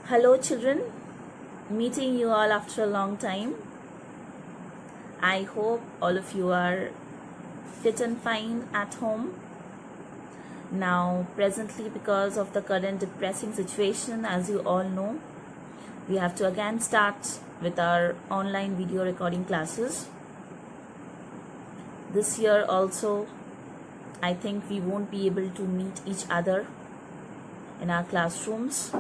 Hello children, meeting you all after a long time. I hope all of you are fit and fine at home. Now presently, because of the current depressing situation, as you all know, we have to again start with our online video recording classes. This year also, I think we won't be able to meet each other in our classrooms.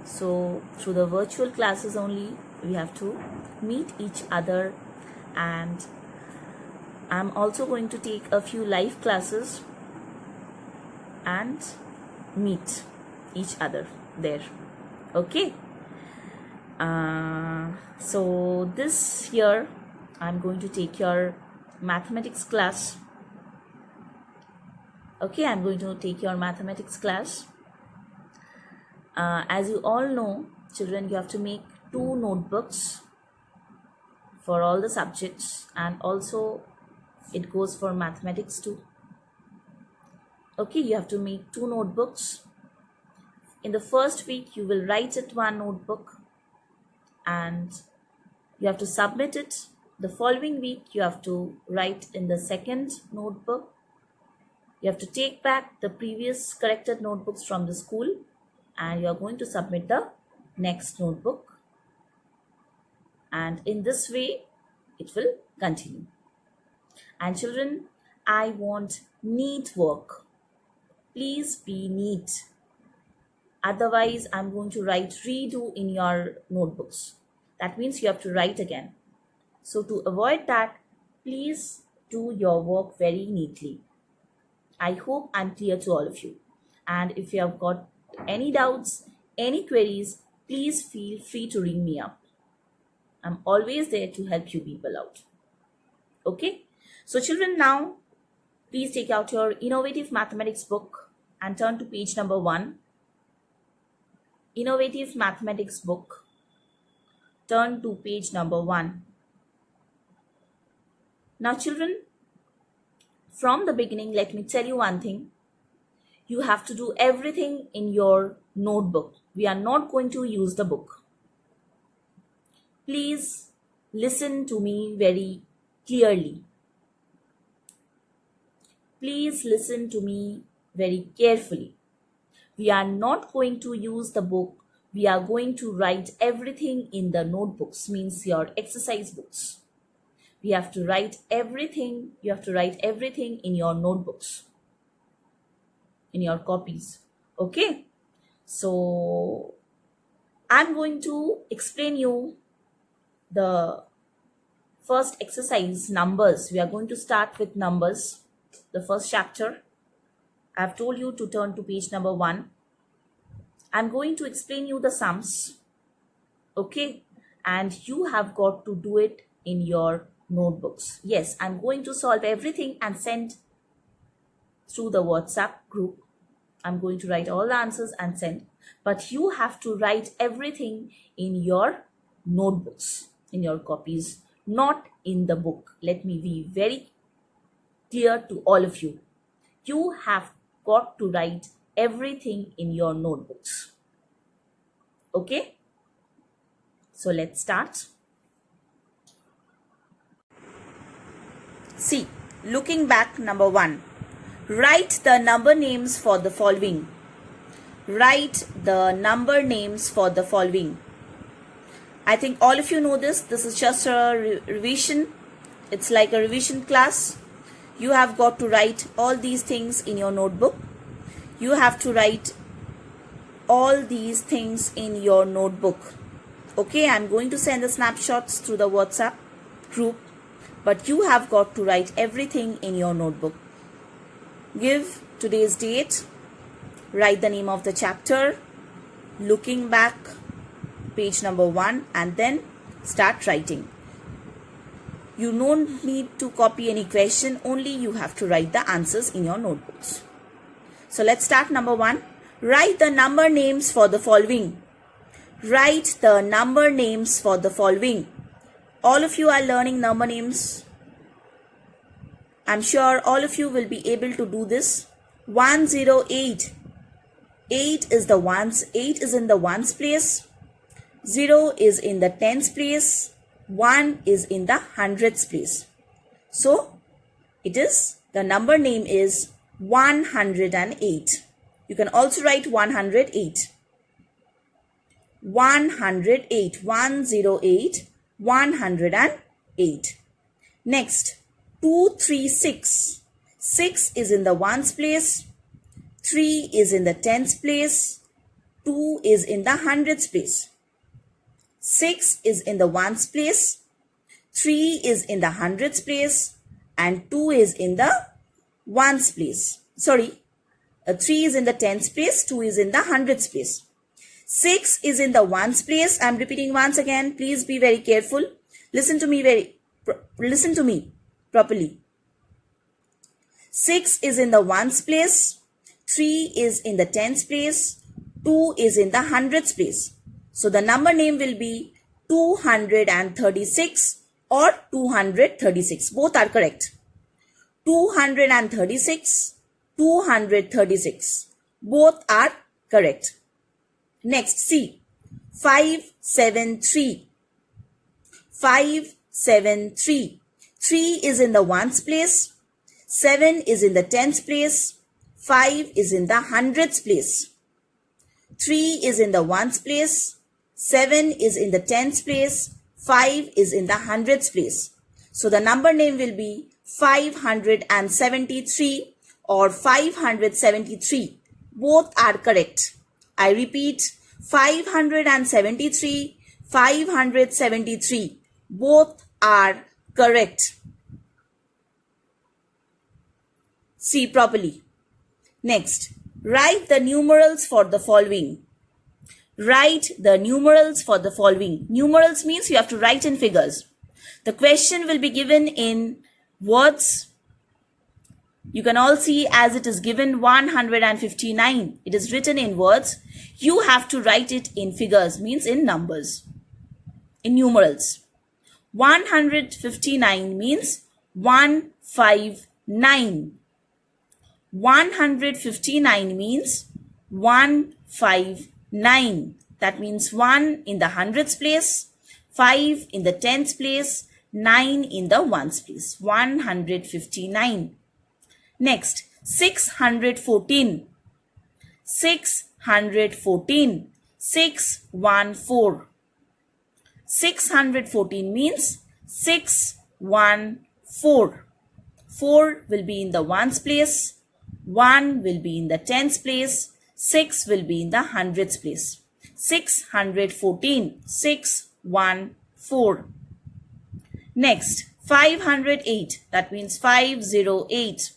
So through the virtual classes only, we have to meet each other, and I'm also going to take a few live classes and meet each other there. Okay. So this year I'm going to take your mathematics class. Okay, I'm going to take your mathematics class. As you all know, children, you have to make 2 notebooks for all the subjects, and also it goes for mathematics too. Okay, you have to make 2 notebooks. In the first week, you will write it 1 notebook and you have to submit it. The following week, you have to write in the second notebook. You have to take back the previous corrected notebooks from the school, and you are going to submit the next notebook, and in this way it will continue. And children, I want neat work. Please be neat, otherwise I'm going to write redo in your notebooks. That means you have to write again. So to avoid that, please do your work very neatly. I hope I'm clear to all of you, and if you have got any doubts, any queries, please feel free to ring me up. I'm always there to help you people out. Okay? So children, now please take out your Innovative Mathematics book and turn to page number 1. Innovative Mathematics book. Turn to page number 1. Now children, from the beginning, let me tell you one thing. You have to do everything in your notebook. We are not going to use the book. Please listen to me very clearly. Please listen to me very carefully. We are not going to use the book. We are going to write everything in the notebooks, means your exercise books. We have to write everything. You have to write everything in your notebooks, in your copies. Okay, so I'm going to explain you the first exercise, numbers. We are going to start with numbers, the first chapter. I've told you to turn to page number 1. I'm going to explain you the sums. Okay, and you have got to do it in your notebooks. Yes, I'm going to solve everything and send through the WhatsApp group. I'm going to write all the answers and send, but you have to write everything in your notebooks, in your copies, not in the book. Let me be very clear to all of you. You have got to write everything in your notebooks. Okay? So let's start. See, looking back, number 1. Write the number names for the following. Write the number names for the following. I think all of you know this. This is just a revision. It's like a revision class. You have got to write all these things in your notebook. You have to write all these things in your notebook. Okay, I'm going to send the snapshots through the WhatsApp group, but you have got to write everything in your notebook. Give today's date, write the name of the chapter, looking back, page number 1, and then start writing. You don't need to copy any question, only you have to write the answers in your notebooks. So let's start number 1. Write the number names for the following. Write the number names for the following. All of you are learning number names. I'm sure all of you will be able to do this. 108, 8 is in the ones place, 0 is in the tens place, 1 is in the hundreds place. So the number name is 108. You can also write 108. 108, 108, 108. Next, 236. 6 is in the ones place, 3 is in the tens place, 2 is in the hundreds place. 6 is in the ones place, 3 is in the hundreds place, and 2 is in the ones place. 3 is in the tens place, 2 is in the hundreds place. 6 is in the ones place. I'm repeating once again. Please be very careful. Listen to me properly. 6 is in the ones place, 3 is in the tens place, 2 is in the hundreds place. So the number name will be 236 or 236. Both are correct. 236, 236. Both are correct. Next, C. 573. 573. 3 is in the ones place, 7 is in the tens place, 5 is in the hundreds place. 3 is in the ones place, 7 is in the tens place, 5 is in the hundreds place. So the number name will be 573 or 573. Both are correct. I repeat, 573, 573. Both are correct. See properly. Next, write the numerals for the following. Write the numerals for the following. Numerals means you have to write in figures. The question will be given in words. You can all see as it is given 159. It is written in words. You have to write it in figures, means in numbers, in numerals. 159 means 159. 159 means 159. That means 1 in the hundreds place, 5 in the tens place, 9 in the ones place. 159. Next, 614. 614. 614. 614 means 614. 4 will be in the ones place, 1 will be in the tens place, 6 will be in the hundreds place. 614. 614. Next, 508. That means 508.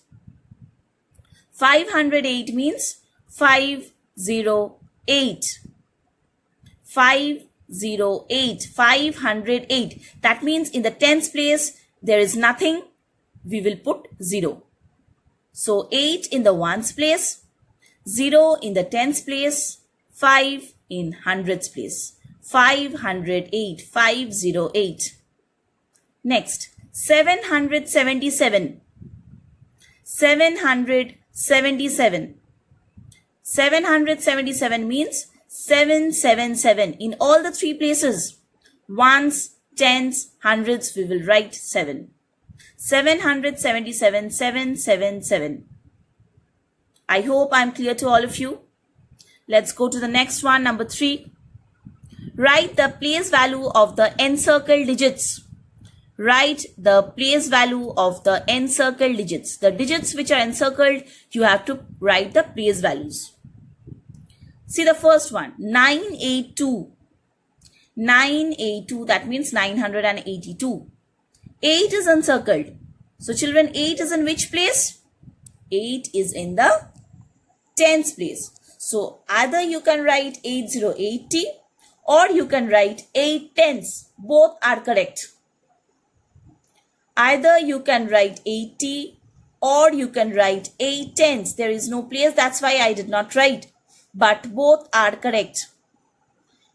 508 means 508. 508. 508. That means in the tens place there is nothing. We will put 0. So 8 in the ones place, 0 in the tens place, 5 in hundreds place. 508. 508. Next, 777. 777. 777 means 777. In all the three places, ones, tens, hundreds, we will write 7. 777, 777. I hope I'm clear to all of you. Let's go to the next one, number 3. Write the place value of the encircled digits. Write the place value of the encircled digits. The digits which are encircled, you have to write the place values. See the first one, 982. 982, that means 982. 8 is encircled. So children, 8 is in which place? 8 is in the tens place. So either you can write 8080 or you can write 8 tens. Both are correct. Either you can write 80 or you can write 8 tens. There is no place, that's why I did not write. But both are correct.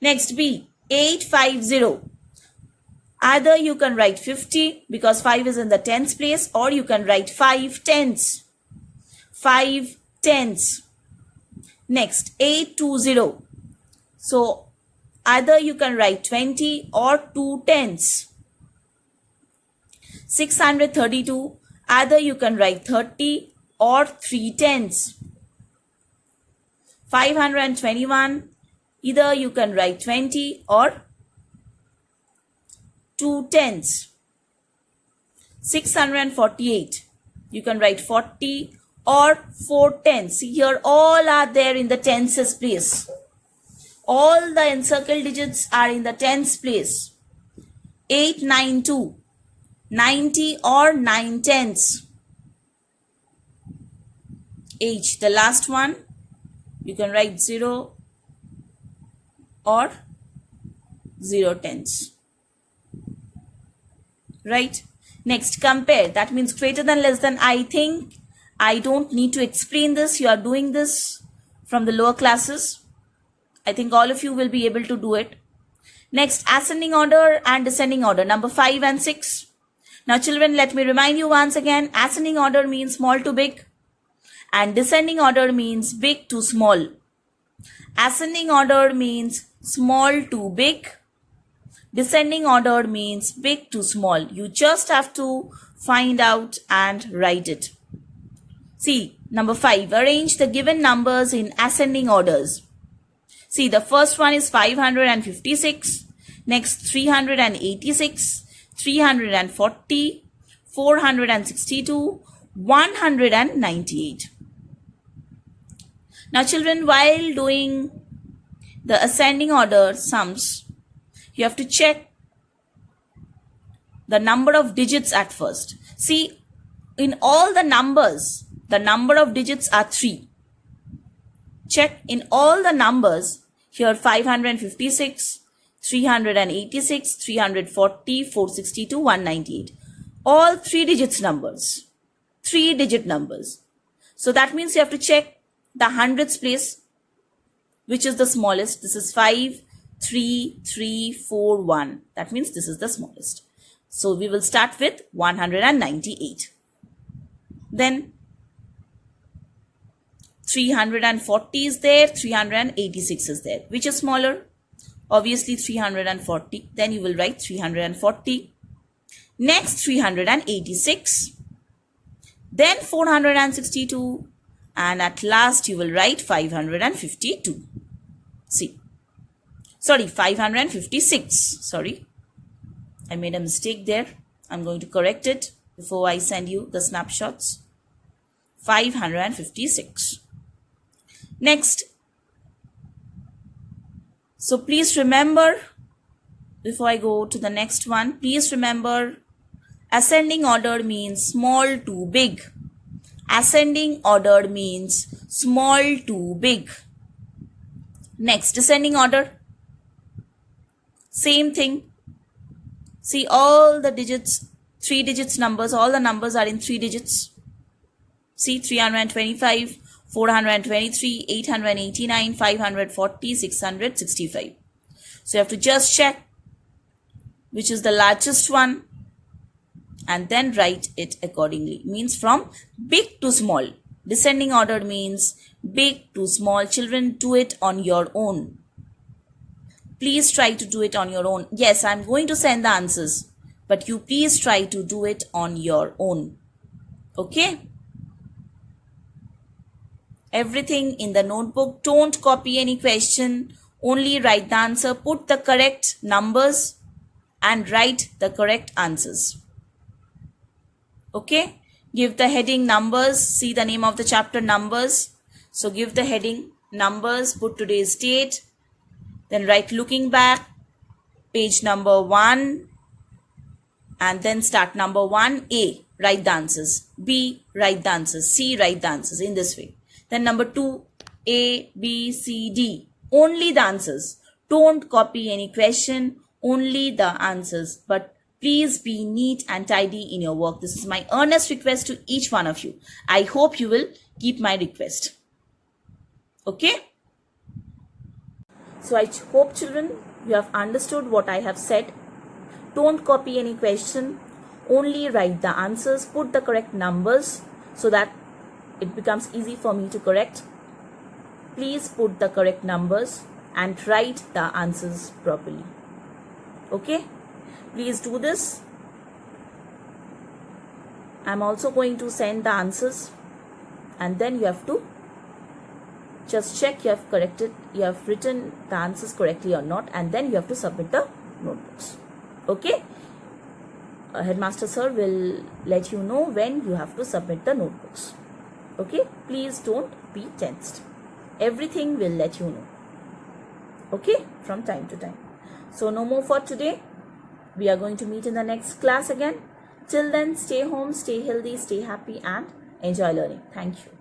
Next, B, 850. Either you can write 50 because 5 is in the tens place, or you can write 5 tens. 5 tens. Next, 820. So either you can write 20 or 2 tens. 632. Either you can write 30 or 3 tens. 521. Either you can write 20 or 2 tens. 648. You can write 40 or 4 tens. See here, all are there in the tenses place. All the encircled digits are in the tens place. 892. 90 or 9 tenths. H, the last one, you can write 0 or 0 tenths. Right? Next, compare. That means greater than, less than. I think I don't need to explain this. You are doing this from the lower classes. I think all of you will be able to do it. Next, ascending order and descending order. Number 5 and 6. Now children, let me remind you once again, ascending order means small to big and descending order means big to small. Ascending order means small to big. Descending order means big to small. You just have to find out and write it. See, number 5, arrange the given numbers in ascending orders. See, the first one is 556, next 386, 340, 462, 198. Now children, while doing the ascending order sums, you have to check the number of digits at first. See, in all the numbers, the number of digits are 3. Check in all the numbers, here 556, 386, 340, 462, 198. All 3 digits numbers. 3 digit numbers. So that means you have to check the hundreds place, which is the smallest. This is 5, 3, 3, 4, 1. That means this is the smallest. So we will start with 198. Then 340 is there, 386 is there. Which is smaller? Obviously 340. Then you will write 340. Next 386. Then 462. And at last you will write 552. See. Sorry, 556. Sorry. I made a mistake there. I'm going to correct it before I send you the snapshots. 556. Next. So please remember, before I go to the next one, please remember ascending order means small to big. Ascending order means small to big. Next, descending order. Same thing. See, all the digits, 3 digits numbers, all the numbers are in 3 digits. See, 325, 423, 889, 540, 665. So you have to just check which is the largest one and then write it accordingly. Means from big to small. Descending order means big to small. Children, do it on your own. Please try to do it on your own. Yes, I'm going to send the answers, but you please try to do it on your own. Okay? Everything in the notebook. Don't copy any question. Only write the answer. Put the correct numbers and write the correct answers. Okay? Give the heading numbers. See the name of the chapter, numbers. So give the heading numbers. Put today's date. Then write looking back. Page number 1. And then start number 1. A. Write the answers. B. Write the answers. C. Write the answers in this way. Then number 2, A, B, C, D. Only the answers. Don't copy any question. Only the answers. But please be neat and tidy in your work. This is my earnest request to each one of you. I hope you will keep my request. Okay? So I hope, children, you have understood what I have said. Don't copy any question. Only write the answers. Put the correct numbers so that it becomes easy for me to correct. please put the correct numbers and write the answers properly. Okay, please do this. I'm also going to send the answers, and then you have to just check you have written the answers correctly or not, and then you have to submit the notebooks. Okay, Headmaster sir will let you know when you have to submit the notebooks. Okay, please don't be tensed. Everything will let you know. Okay, from time to time. So no more for today. We are going to meet in the next class again. Till then, stay home, stay healthy, stay happy, and enjoy learning. Thank you.